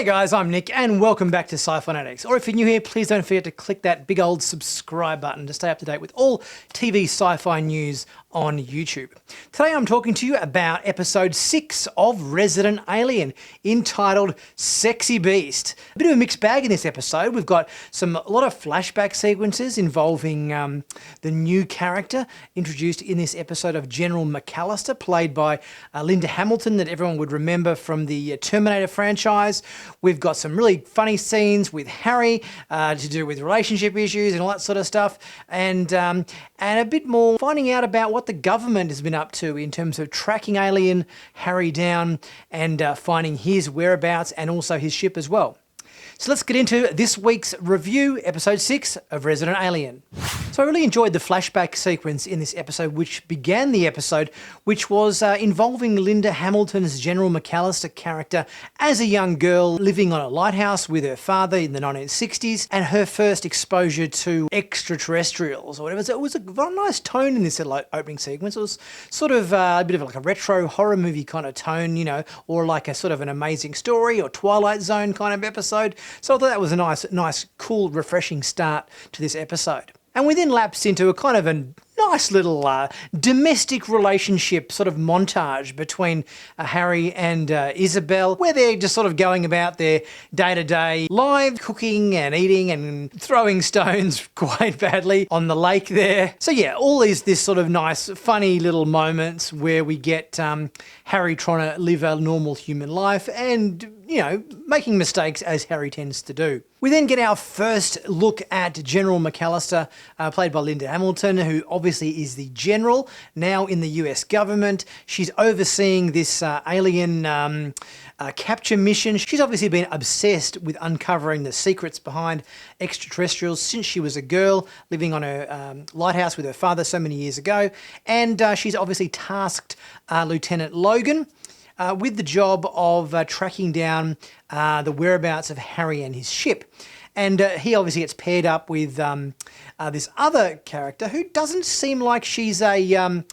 Hey guys, I'm Nick and welcome back to Sci-Fanatics. Or if you're new here, please don't forget to click that big old subscribe button to stay up to date with all TV sci-fi news on YouTube. Today I'm talking to you about episode 6 of Resident Alien, entitled Sexy Beast. A bit of a mixed bag in this episode. We've got a lot of flashback sequences involving the new character introduced in this episode of General McAllister, played by Linda Hamilton, that everyone would remember from the Terminator franchise. We've got some really funny scenes with Harry to do with relationship issues and all that sort of stuff, and a bit more finding out about what the government has been up to in terms of tracking alien Harry down and finding his whereabouts and also his ship as well. So let's get into this week's review, episode 6 of Resident Alien. So I really enjoyed the flashback sequence in this episode, which began the episode, which was involving Linda Hamilton's General McAllister character as a young girl living on a lighthouse with her father in the 1960s, and her first exposure to extraterrestrials or whatever. So it was a very nice tone in this opening sequence. It was sort of a bit of like a retro horror movie kind of tone, you know, or like a sort of an Amazing Story or Twilight Zone kind of episode. So I thought that was a nice, cool, refreshing start to this episode. And we then lapsed into a kind of a nice little domestic relationship sort of montage between Harry and Isabel, where they're just sort of going about their day-to-day life, cooking and eating and throwing stones quite badly on the lake there. So yeah, all this sort of nice, funny little moments where we get Harry trying to live a normal human life and, you know, making mistakes as Harry tends to do. We then get our first look at General McAllister, played by Linda Hamilton, who obviously is the general now in the US government. She's overseeing this alien capture mission. She's obviously been obsessed with uncovering the secrets behind extraterrestrials since she was a girl living on her lighthouse with her father so many years ago. And she's obviously tasked Lieutenant Logan with the job of tracking down the whereabouts of Harry and his ship. And he obviously gets paired up with this other character who doesn't seem like she's a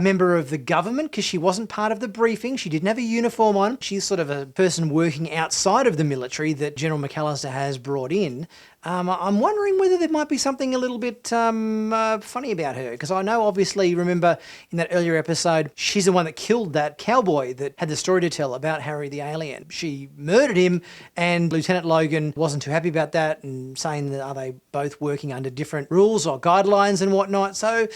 member of the government, because she wasn't part of the briefing. She didn't have a uniform on. She's sort of a person working outside of the military that General McAllister has brought in. I'm wondering whether there might be something a little bit funny about her, because I know, obviously, remember in that earlier episode, she's the one that killed that cowboy that had the story to tell about Harry the alien. She murdered him, and Lieutenant Logan wasn't too happy about that and saying that are they both working under different rules or guidelines and whatnot. So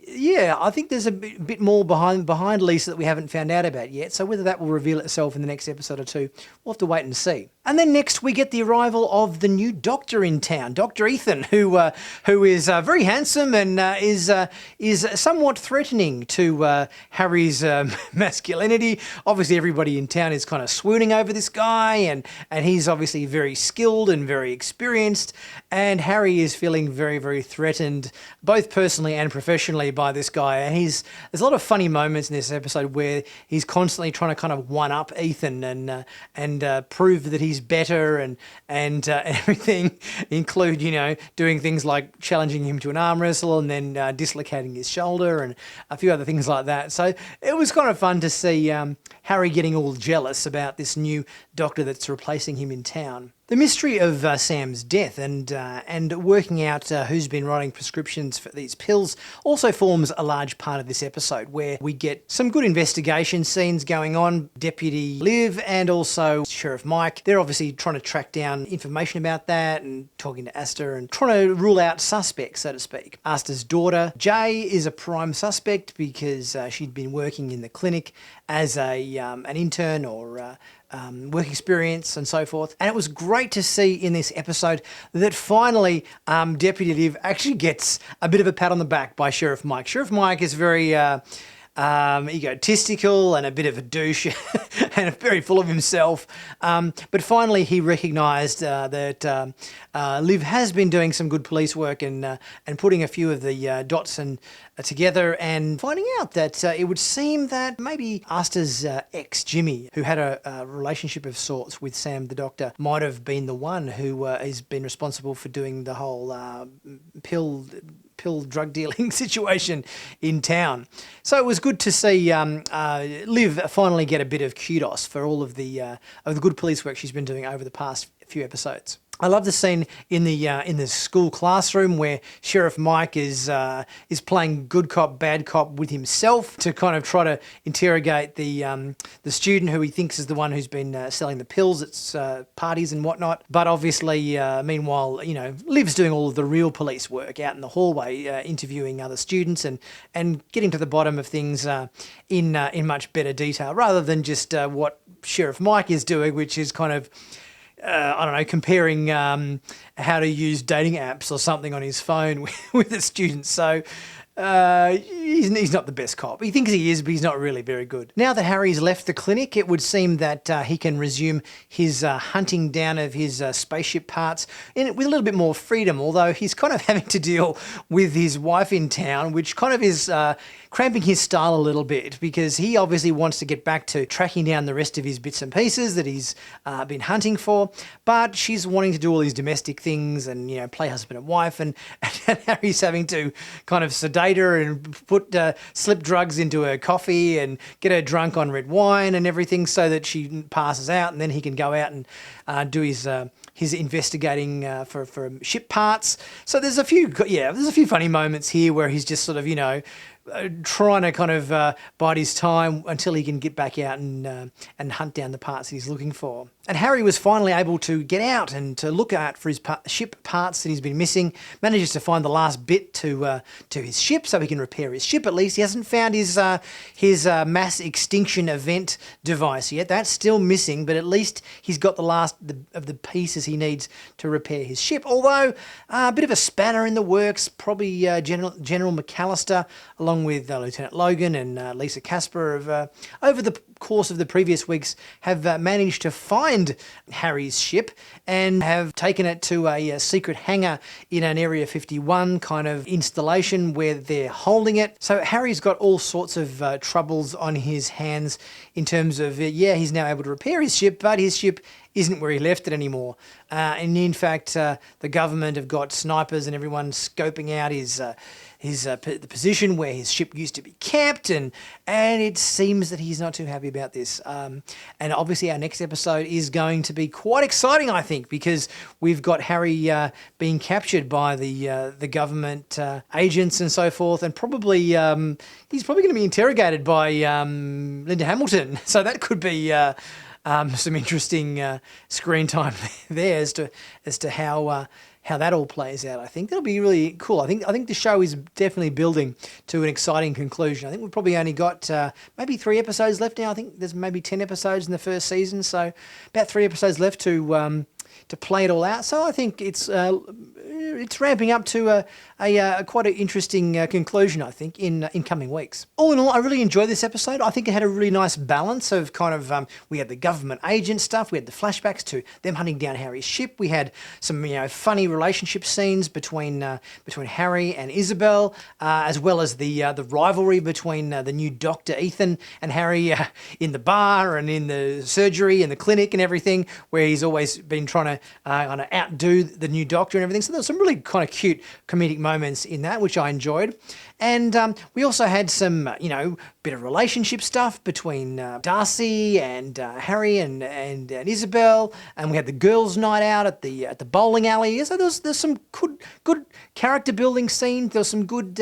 yeah, I think there's a bit more behind Lisa that we haven't found out about yet. So whether that will reveal itself in the next episode or two, we'll have to wait and see. And then next we get the arrival of the new doctor in town, Dr. Ethan, who is very handsome and is somewhat threatening to Harry's masculinity. Obviously everybody in town is kind of swooning over this guy, and he's obviously very skilled and very experienced, and Harry is feeling very, very threatened, both personally and professionally, by this guy. And there's a lot of funny moments in this episode where he's constantly trying to kind of one up Ethan and prove that he's better and everything, include, you know, doing things like challenging him to an arm wrestle and then dislocating his shoulder and a few other things like that. So it was kind of fun to see Harry getting all jealous about this new doctor that's replacing him in town. The mystery of Sam's death and working out who's been writing prescriptions for these pills also forms a large part of this episode, where we get some good investigation scenes going on. Deputy Liv and also Sheriff Mike, they're obviously trying to track down information about that and talking to Asta and trying to rule out suspects, so to speak. Asta's daughter, Jay, is a prime suspect because she'd been working in the clinic as an intern or work experience and so forth. And it was great to see in this episode that finally Deputy Liv actually gets a bit of a pat on the back by Sheriff Mike. Sheriff Mike is very egotistical and a bit of a douche and very full of himself. But finally he recognised that Liv has been doing some good police work and putting a few of the dots together and finding out that it would seem that maybe Asta's ex, Jimmy, who had a relationship of sorts with Sam the Doctor, might have been the one who has been responsible for doing the whole pill pill drug dealing situation in town. So it was good to see Liv finally get a bit of kudos for all of the good police work she's been doing over the past few episodes. I love the scene in the school classroom where Sheriff Mike is playing good cop, bad cop with himself to kind of try to interrogate the student who he thinks is the one who's been selling the pills at parties and whatnot. But obviously, meanwhile, Liv's doing all of the real police work out in the hallway, interviewing other students and getting to the bottom of things in much better detail, rather than just what Sheriff Mike is doing, which is kind of I don't know, comparing how to use dating apps or something on his phone with the students. So he's not the best cop. He thinks he is, but he's not really very good. Now that Harry's left the clinic, it would seem that he can resume his hunting down of his spaceship parts with a little bit more freedom, although he's kind of having to deal with his wife in town, which kind of is cramping his style a little bit, because he obviously wants to get back to tracking down the rest of his bits and pieces that he's been hunting for, but she's wanting to do all these domestic things and play husband and wife, and Harry's having to kind of sedate her and slip drugs into her coffee and get her drunk on red wine and everything so that she passes out, and then he can go out and do his investigating for ship parts. So there's a few funny moments here where he's just sort of trying to kind of bide his time until he can get back out and hunt down the parts he's looking for. And Harry was finally able to get out and to look out for his ship parts that he's been missing. Manages to find the last bit to his ship so he can repair his ship. At least he hasn't found his mass extinction event device yet. That's still missing, but at least he's got the last of the pieces he needs to repair his ship. Although a bit of a spanner in the works, probably General McAllister, along with Lieutenant Logan and Lisa Casper, over the course of the previous weeks, have managed to find Harry's ship and have taken it to a secret hangar in an Area 51 kind of installation where they're holding it. So Harry's got all sorts of troubles on his hands in terms of, he's now able to repair his ship, but his ship isn't where he left it anymore. And in fact, the government have got snipers and everyone scoping out the position where his ship used to be kept, and it seems that he's not too happy about this. And obviously our next episode is going to be quite exciting, I think, because we've got Harry being captured by the government agents and so forth, and probably he's probably going to be interrogated by Linda Hamilton. So that could be some interesting screen time there as to how that all plays out. I think that'll be really cool. I think the show is definitely building to an exciting conclusion. I think we've probably only got maybe 3 episodes left now. I think there's maybe 10 episodes in the first season, so about 3 episodes left to play it all out. So I think it's ramping up to a quite an interesting conclusion, I think, in coming weeks. All in all, I really enjoyed this episode. I think it had a really nice balance of kind of, we had the government agent stuff, we had the flashbacks to them hunting down Harry's ship, we had some funny relationship scenes between Harry and Isabel, as well as the rivalry between the new doctor Ethan and Harry in the bar and in the surgery and the clinic and everything, where he's always been trying to outdo the new doctor and everything. So there's some really kind of cute comedic moments in that, which I enjoyed. And we also had some, bit of relationship stuff between Darcy and Harry and Isabel, and we had the girls' night out at the bowling alley. So there's some good character building scenes. There's some good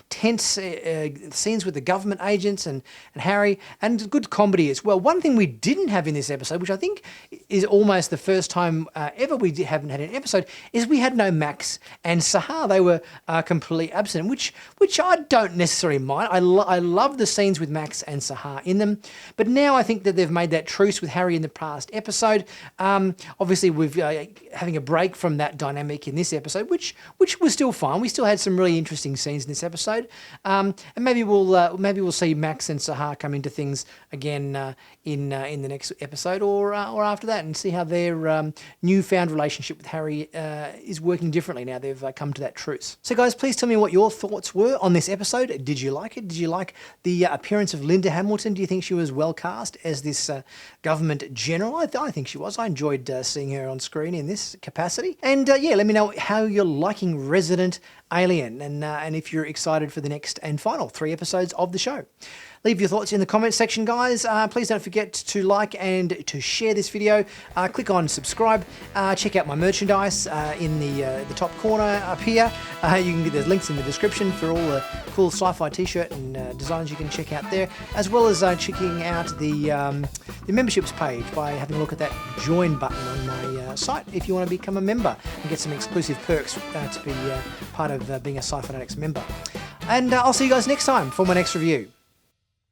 tense scenes with the government agents and Harry, and good comedy as well. One thing we didn't have in this episode, which I think is almost the first time ever we haven't had an episode, is we had no Max and Sahar. They were completely absent, which I don't necessarily mind. I love the scenes with Max and Sahar in them, but now I think that they've made that truce with Harry in the past episode. Obviously, we've having a break from that dynamic in this episode, which was still fun. We still had some really interesting scenes in this episode, and maybe we'll see Max and Sahar come into things again in the next episode or after that, and see how their newfound relationship with Harry is working differently now they've come to that truce. So guys, please tell me what your thoughts were on this episode. Did you like it? Did you like the appearance of Linda Hamilton? Do you think she was well cast as this government general? I think she was. I enjoyed seeing her on screen in this capacity. And yeah, let me know how you're liking Resident Alien and if you're excited for the next and final 3 episodes of the show. Leave your thoughts in the comments section, guys. Please don't forget to like and to share this video. Click on subscribe. Check out my merchandise in the top corner up here. You can get there's links in the description for all the cool sci-fi t-shirt and designs you can check out there, as well as checking out the memberships page by having a look at that join button on my site if you want to become a member and get some exclusive perks to be part of being a Sci Fanatics member. And I'll see you guys next time for my next review.